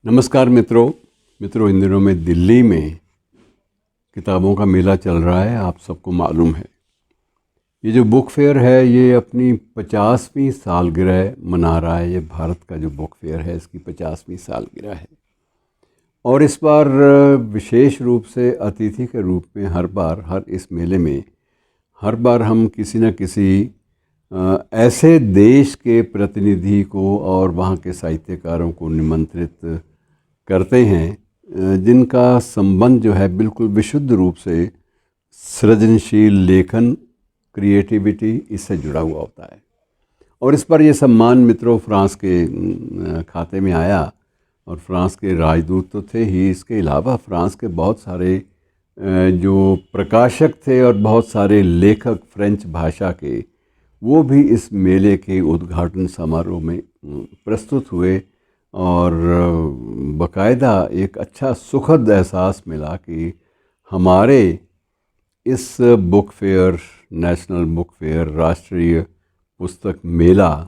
नमस्कार मित्रों इन दिनों में दिल्ली में किताबों का मेला चल रहा है। आप सबको मालूम है, ये जो बुक फेयर है ये अपनी 50वीं सालगिरह मना रहा है। ये भारत का जो बुक फेयर है इसकी 50वीं सालगिरह है और इस बार विशेष रूप से अतिथि के रूप में हर इस मेले में हर बार हम किसी न किसी ऐसे देश के प्रतिनिधि को और वहाँ के साहित्यकारों को निमंत्रित करते हैं जिनका संबंध जो है बिल्कुल विशुद्ध रूप से सृजनशील लेखन, क्रिएटिविटी इससे जुड़ा हुआ होता है। और इस पर ये सम्मान मित्रों फ्रांस के खाते में आया और फ्रांस के राजदूत तो थे ही, इसके अलावा फ्रांस के बहुत सारे जो प्रकाशक थे और बहुत सारे लेखक फ्रेंच भाषा के, वो भी इस मेले के उद्घाटन समारोह में प्रस्तुत हुए और बाकायदा एक अच्छा सुखद एहसास मिला कि हमारे इस book fair, national book fair, राष्ट्रीय पुस्तक मेला,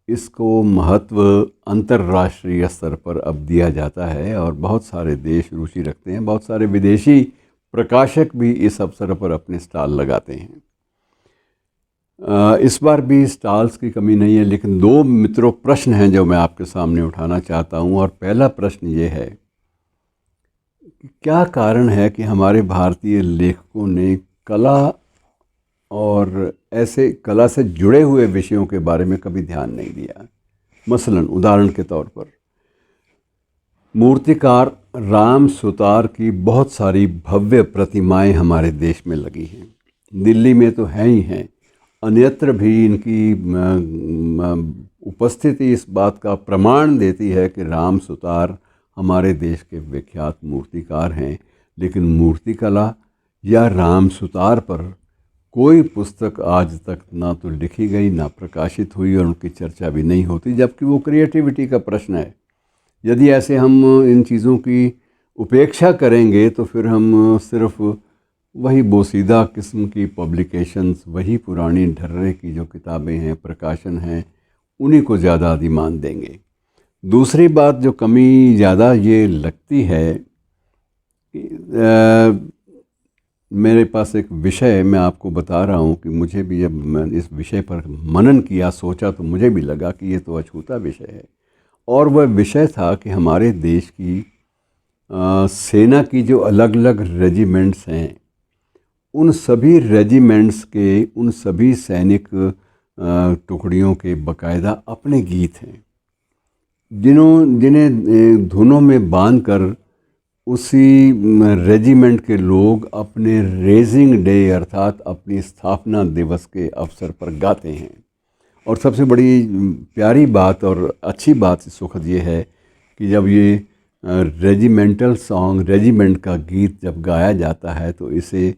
इसको महत्व अंतर्राष्ट्रीय स्तर पर अब दिया जाता है और बहुत सारे देश रुचि रखते हैं। बहुत सारे विदेशी प्रकाशक भी इस अवसर पर अपने स्टॉल लगाते हैं। इस बार भी स्टॉल्स की कमी नहीं है, लेकिन दो मित्रों प्रश्न हैं जो मैं आपके सामने उठाना चाहता हूं। और पहला प्रश्न ये है कि क्या कारण है कि हमारे भारतीय लेखकों ने कला और ऐसे कला से जुड़े हुए विषयों के बारे में कभी ध्यान नहीं दिया। मसलन उदाहरण के तौर पर मूर्तिकार राम सुतार की बहुत सारी भव्य प्रतिमाएं हमारे देश में लगी हैं। दिल्ली में तो हैं ही हैं, अन्यत्र भी इनकी उपस्थिति इस बात का प्रमाण देती है कि राम सुतार हमारे देश के विख्यात मूर्तिकार हैं। लेकिन मूर्तिकला या राम सुतार पर कोई पुस्तक आज तक ना तो लिखी गई, ना प्रकाशित हुई और उनकी चर्चा भी नहीं होती, जबकि वो क्रिएटिविटी का प्रश्न है। यदि ऐसे हम इन चीज़ों की उपेक्षा करेंगे तो फिर हम सिर्फ वही बोसीदा किस्म की पब्लिकेशंस, वही पुरानी ढर्रे की जो किताबें हैं, प्रकाशन हैं, उन्हीं को ज़्यादा अधिमान देंगे। दूसरी बात जो कमी ज़्यादा ये लगती है कि मेरे पास एक विषय, मैं आपको बता रहा हूँ कि मुझे भी जब मैं इस विषय पर मनन किया, सोचा, तो मुझे भी लगा कि ये तो अछूता विषय है। और वह विषय था कि हमारे देश की सेना की जो अलग अलग रेजिमेंट्स हैं, उन सभी रेजिमेंट्स के, उन सभी सैनिक टुकड़ियों के बाकायदा अपने गीत हैं जिन्हें धुनों में बांधकर उसी रेजिमेंट के लोग अपने रेजिंग डे अर्थात अपनी स्थापना दिवस के अवसर पर गाते हैं। और सबसे बड़ी प्यारी बात और अच्छी बात सुखद ये है कि जब ये रेजिमेंटल सॉन्ग, रेजिमेंट का गीत जब गाया जाता है तो इसे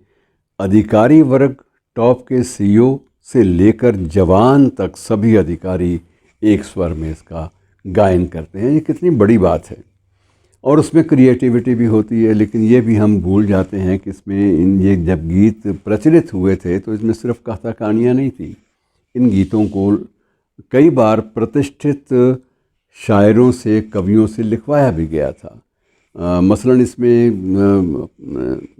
अधिकारी वर्ग, टॉप के सीईओ से लेकर जवान तक सभी अधिकारी एक स्वर में इसका गायन करते हैं। ये कितनी बड़ी बात है। और उसमें क्रिएटिविटी भी होती है, लेकिन ये भी हम भूल जाते हैं कि इसमें ये जब गीत प्रचलित हुए थे तो इसमें सिर्फ कथा कहानियाँ नहीं थी। इन गीतों को कई बार प्रतिष्ठित शायरों से, कवियों से लिखवाया भी गया था। मसलन इसमें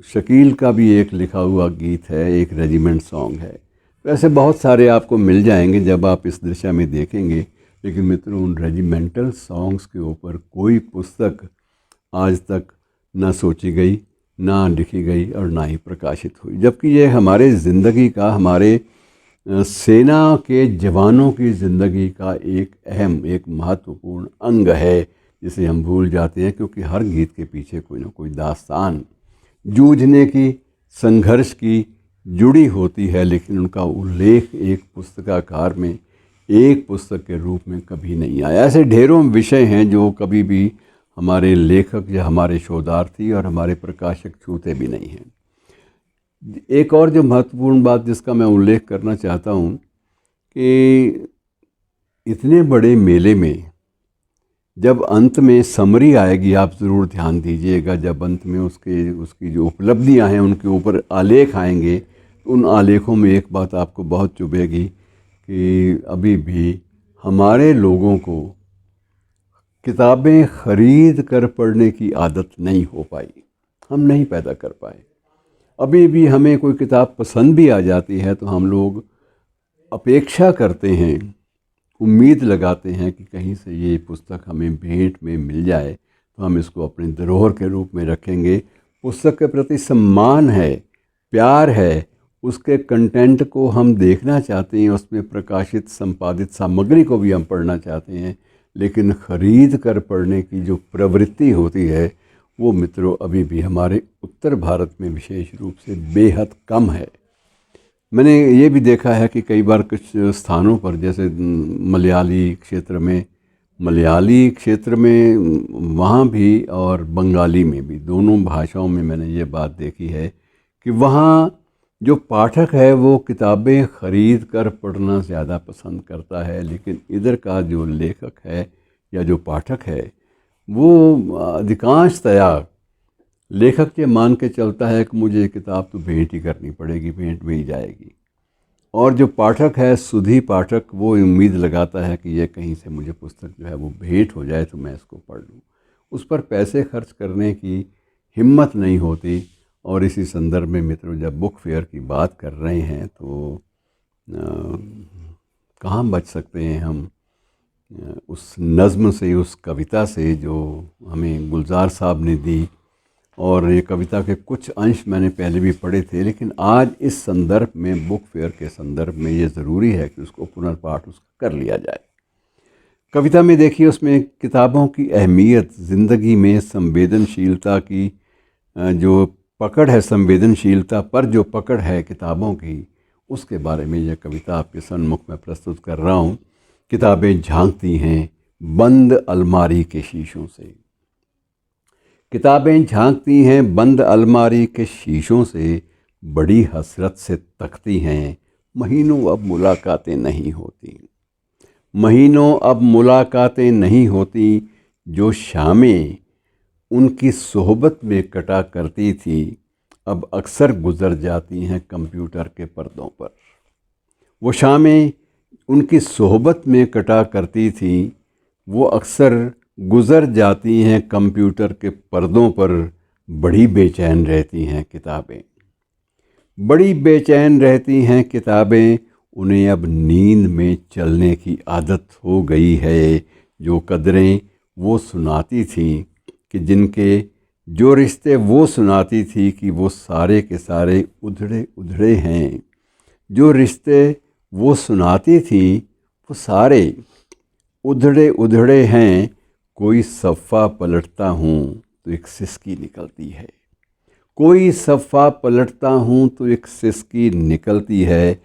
शकील का भी एक लिखा हुआ गीत है, एक रेजिमेंट सॉन्ग है। वैसे बहुत सारे आपको मिल जाएंगे जब आप इस दिशा में देखेंगे। लेकिन मित्रों, उन रेजिमेंटल सॉन्ग्स के ऊपर कोई पुस्तक आज तक ना सोची गई, ना लिखी गई और ना ही प्रकाशित हुई, जबकि ये हमारे ज़िंदगी का, हमारे सेना के जवानों की ज़िंदगी का एक अहम, एक महत्वपूर्ण अंग है, जिसे हम भूल जाते हैं। क्योंकि हर गीत के पीछे कोई ना कोई दास्तान, जूझने की, संघर्ष की जुड़ी होती है, लेकिन उनका उल्लेख एक पुस्तकाकार में, एक पुस्तक के रूप में कभी नहीं आया। ऐसे ढेरों विषय हैं जो कभी भी हमारे लेखक या हमारे शोधार्थी और हमारे प्रकाशक छूते भी नहीं हैं। एक और जो महत्वपूर्ण बात जिसका मैं उल्लेख करना चाहता हूँ कि इतने बड़े मेले में जब अंत में समरी आएगी, आप ज़रूर ध्यान दीजिएगा, जब अंत में उसकी जो उपलब्धियां हैं उनके ऊपर आलेख आएंगे, तो उन आलेखों में एक बात आपको बहुत चुभेगी कि अभी भी हमारे लोगों को किताबें ख़रीद कर पढ़ने की आदत नहीं हो पाई, हम नहीं पैदा कर पाए। अभी भी हमें कोई किताब पसंद भी आ जाती है तो हम लोग अपेक्षा करते हैं, उम्मीद लगाते हैं कि कहीं से ये पुस्तक हमें भेंट में मिल जाए तो हम इसको अपने धरोहर के रूप में रखेंगे। पुस्तक के प्रति सम्मान है, प्यार है, उसके कंटेंट को हम देखना चाहते हैं, उसमें प्रकाशित संपादित सामग्री को भी हम पढ़ना चाहते हैं, लेकिन ख़रीद कर पढ़ने की जो प्रवृत्ति होती है वो मित्रों अभी भी हमारे उत्तर भारत में विशेष रूप से बेहद कम है। मैंने ये भी देखा है कि कई बार कुछ स्थानों पर, जैसे मलयाली क्षेत्र में वहाँ भी और बंगाली में भी, दोनों भाषाओं में मैंने ये बात देखी है कि वहाँ जो पाठक है वो किताबें ख़रीद कर पढ़ना ज़्यादा पसंद करता है, लेकिन इधर का जो लेखक है या जो पाठक है वो अधिकांशतया लेखक ये मान के चलता है कि मुझे ये किताब तो भेंट ही करनी पड़ेगी, भेंट में ही जाएगी। और जो पाठक है, सुधी पाठक, वो उम्मीद लगाता है कि ये कहीं से मुझे पुस्तक जो है वो भेंट हो जाए तो मैं इसको पढ़ लूँ। उस पर पैसे खर्च करने की हिम्मत नहीं होती। और इसी संदर्भ में मित्रों, जब बुक फेयर की बात कर रहे हैं तो कहाँ बच सकते हैं हम उस नज़्म से, उस कविता से जो हमें गुलजार साहब ने दी। और ये कविता के कुछ अंश मैंने पहले भी पढ़े थे, लेकिन आज इस संदर्भ में, बुक फेयर के संदर्भ में, ये ज़रूरी है कि उसको पुनर्पाठ उसका कर लिया जाए। कविता में देखिए, उसमें किताबों की अहमियत, ज़िंदगी में संवेदनशीलता की जो पकड़ है, संवेदनशीलता पर जो पकड़ है किताबों की, उसके बारे में यह कविता आपके सन्मुख में प्रस्तुत कर रहा हूँ। किताबें झांकती हैं बंद अलमारी के शीशों से। किताबें झांकती हैं बंद अलमारी के शीशों से, बड़ी हसरत से तकती हैं, महीनों अब मुलाकातें नहीं होती। महीनों अब मुलाकातें नहीं होती, जो शामें उनकी सोहबत में कटा करती थी, अब अक्सर गुज़र जाती हैं कंप्यूटर के पर्दों पर। वो शामें उनकी सोहबत में कटा करती थी, वो अक्सर गुज़र जाती हैं कंप्यूटर के पर्दों पर। बड़ी बेचैन रहती हैं किताबें, बड़ी बेचैन रहती हैं किताबें, उन्हें अब नींद में चलने की आदत हो गई है। जो कदरें वो सुनाती थी कि जिनके, जो रिश्ते वो सुनाती थी कि वो सारे के सारे उधड़े उधड़े हैं। जो रिश्ते वो सुनाती थी वो सारे उधड़े उधड़े हैं। कोई सफ़ा पलटता हूँ तो एक सिसकी निकलती है। कोई सफ़ा पलटता हूँ तो एक सिसकी निकलती है।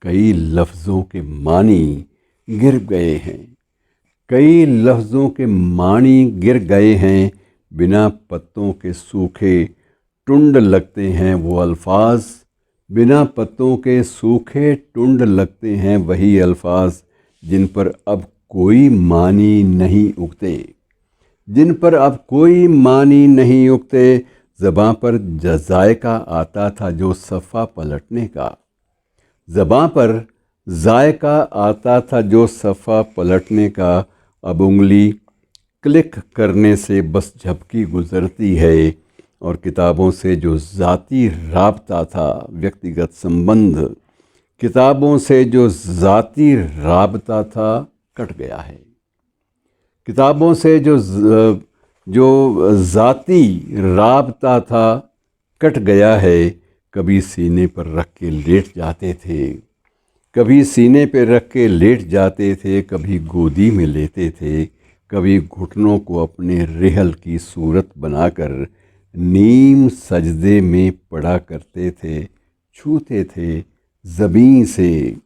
कई लफ्ज़ों के मानी गिर गए हैं, कई लफ्ज़ों के मानी गिर गए हैं। बिना पत्तों के सूखे टुंड लगते हैं वो अल्फाज। बिना पत्तों के सूखे टुंड लगते हैं वही अल्फाज, जिन पर अब कोई मानी नहीं उगते। जिन पर अब कोई मानी नहीं उगते। ज़बां पर जायका आता था जो सफ़ा पलटने का। ज़बां पर जायका आता था जो सफ़ा पलटने का। अब उंगली क्लिक करने से बस झपकी गुज़रती है। और किताबों से जो ज़ाती राबता था, व्यक्तिगत संबंध, किताबों से जो ज़ाती राबता था कट गया है। किताबों से जो ज़ाती राबता था कट गया है। कभी सीने पर रख के लेट जाते थे, कभी सीने पर रख के लेट जाते थे, कभी गोदी में लेते थे, कभी घुटनों को अपने रेहल की सूरत बनाकर नीम सजदे में पड़ा करते थे, छूते थे ज़मीं से।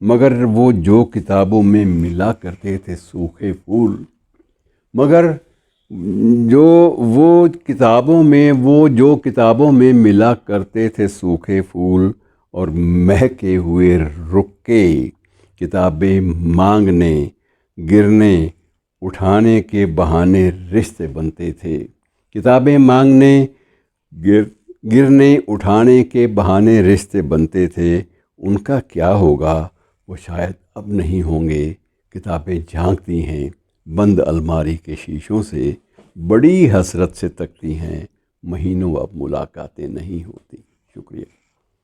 मगर वो जो किताबों में मिला करते थे सूखे फूल, मगर जो किताबों में मिला करते थे सूखे फूल और महके हुए रुक्के, किताबें मांगने, गिरने, उठाने के बहाने रिश्ते बनते थे। किताबें मांगने, गिरने, उठाने के बहाने रिश्ते बनते थे। उनका क्या होगा वो शायद अब नहीं होंगे। किताबें झांकती हैं बंद अलमारी के शीशों से बड़ी हसरत से तकती हैं, महीनों अब मुलाकातें नहीं होती।